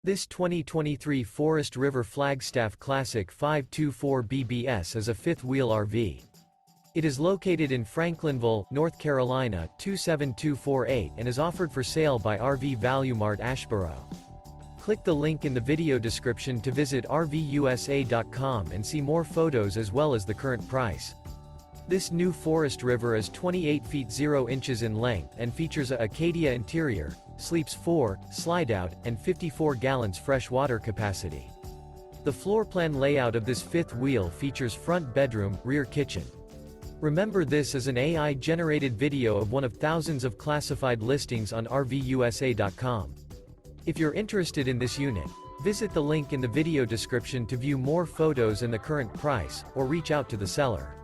This 2023 Forest River Flagstaff Classic 524 BBS is a fifth-wheel RV. It is located in Franklinville, North Carolina 27248 and is offered for sale by RV Value Mart Asheboro. Click the link in the video description to visit RVUSA.com and see more photos as well as the current price. This new Forest River is 28 feet 0 inches in length and features a Acadia interior, sleeps 4, Slideout, and 54 gallons fresh water capacity. The floor plan layout of this fifth wheel features front bedroom, rear kitchen. Remember, this is an AI-generated video of one of thousands of classified listings on RVUSA.com. If you're interested in this unit, visit the link in the video description to view more photos and the current price, or reach out to the seller.